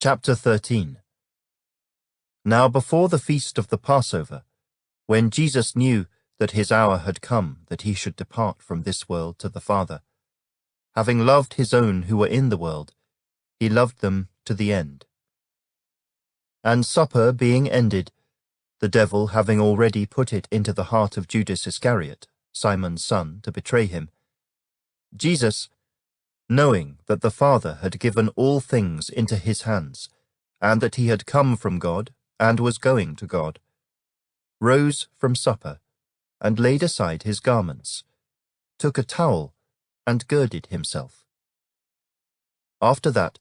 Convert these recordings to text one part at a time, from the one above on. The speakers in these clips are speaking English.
Chapter 13. Now before the feast of the Passover, when Jesus knew that his hour had come that he should depart from this world to the Father, having loved his own who were in the world, he loved them to the end. And supper being ended, the devil having already put it into the heart of Judas Iscariot, Simon's son, to betray him, Jesus, knowing that the Father had given all things into his hands, and that he had come from God and was going to God, rose from supper, and laid aside his garments, took a towel, and girded himself. After that,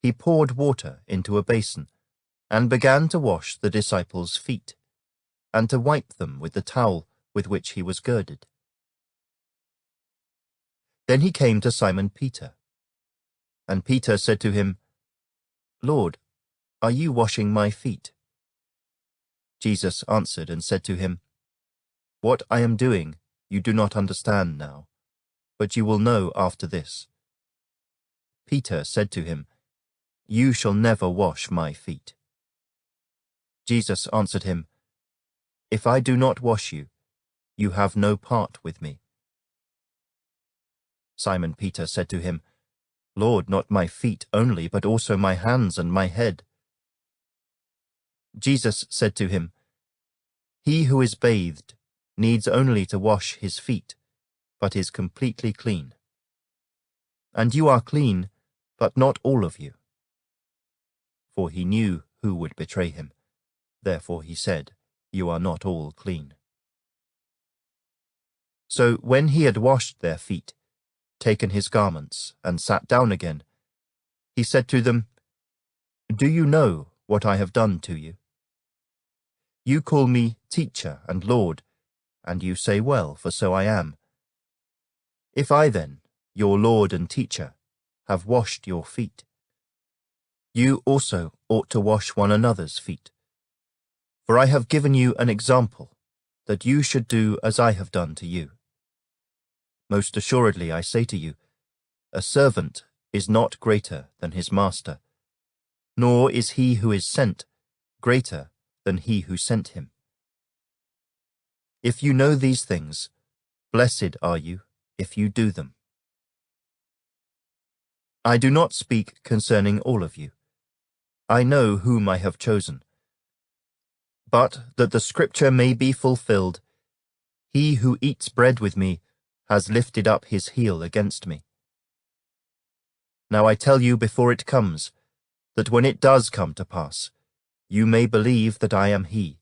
he poured water into a basin, and began to wash the disciples' feet, and to wipe them with the towel with which he was girded. Then he came to Simon Peter. And Peter said to him, Lord, are you washing my feet? Jesus answered and said to him, What I am doing you do not understand now, but you will know after this. Peter said to him, You shall never wash my feet. Jesus answered him, If I do not wash you, you have no part with me. Simon Peter said to him, Lord, not my feet only, but also my hands and my head. Jesus said to him, He who is bathed needs only to wash his feet, but is completely clean. And you are clean, but not all of you. For he knew who would betray him. Therefore he said, You are not all clean. So when he had washed their feet, taken his garments, and sat down again, he said to them, Do you know what I have done to you? You call me teacher and Lord, and you say well, for so I am. If I then, your Lord and teacher, have washed your feet, you also ought to wash one another's feet. For I have given you an example, that you should do as I have done to you. Most assuredly I say to you, a servant is not greater than his master, nor is he who is sent greater than he who sent him. If you know these things, blessed are you if you do them. I do not speak concerning all of you. I know whom I have chosen. But that the scripture may be fulfilled, he who eats bread with me has lifted up his heel against me. Now I tell you before it comes, that when it does come to pass, you may believe that I am he.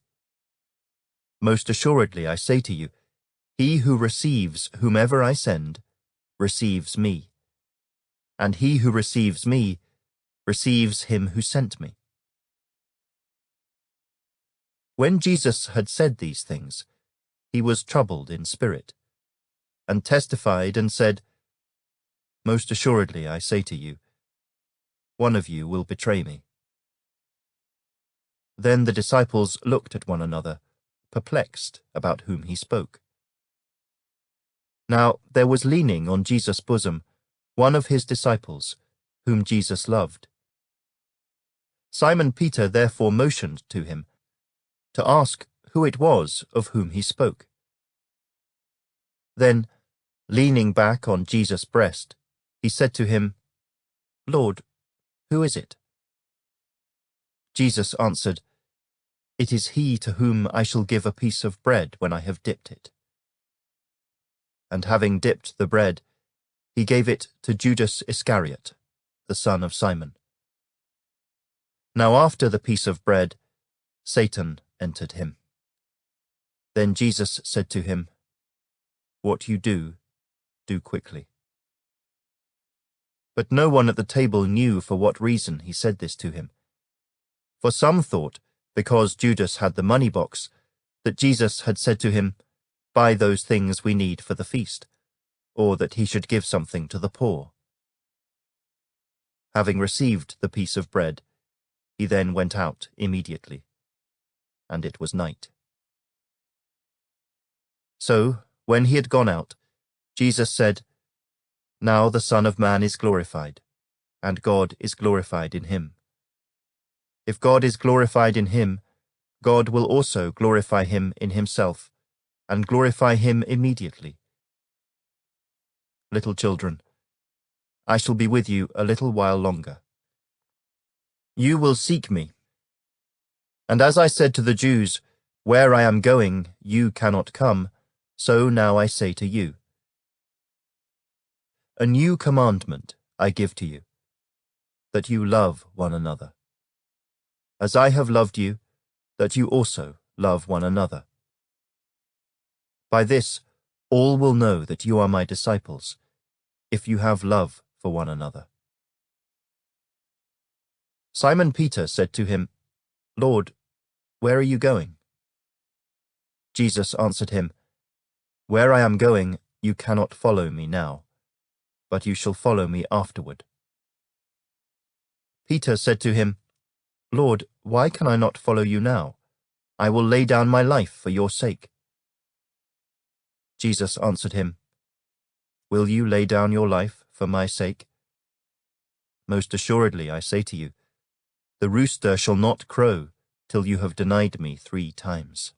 Most assuredly I say to you, he who receives whomever I send, receives me. And he who receives me, receives him who sent me. When Jesus had said these things, he was troubled in spirit, and testified and said, Most assuredly I say to you, one of you will betray me. Then the disciples looked at one another, perplexed about whom he spoke. Now there was leaning on Jesus' bosom one of his disciples, whom Jesus loved. Simon Peter therefore motioned to him to ask who it was of whom he spoke. Then, leaning back on Jesus' breast, he said to him, Lord, who is it? Jesus answered, It is he to whom I shall give a piece of bread when I have dipped it. And having dipped the bread, he gave it to Judas Iscariot, the son of Simon. Now after the piece of bread, Satan entered him. Then Jesus said to him, What you do, do quickly. But no one at the table knew for what reason he said this to him. For some thought, because Judas had the money box, that Jesus had said to him, Buy those things we need for the feast, or that he should give something to the poor. Having received the piece of bread, he then went out immediately, and it was night. So, when he had gone out, Jesus said, Now the Son of Man is glorified, and God is glorified in him. If God is glorified in him, God will also glorify him in himself, and glorify him immediately. Little children, I shall be with you a little while longer. You will seek me. And as I said to the Jews, where I am going, you cannot come, so now I say to you. A new commandment I give to you, that you love one another. As I have loved you, that you also love one another. By this, all will know that you are my disciples, if you have love for one another. Simon Peter said to him, Lord, where are you going? Jesus answered him, Where I am going, you cannot follow me now, but you shall follow me afterward. Peter said to him, Lord, why can I not follow you now? I will lay down my life for your sake. Jesus answered him, Will you lay down your life for my sake? Most assuredly, I say to you, the rooster shall not crow till you have denied me 3 times.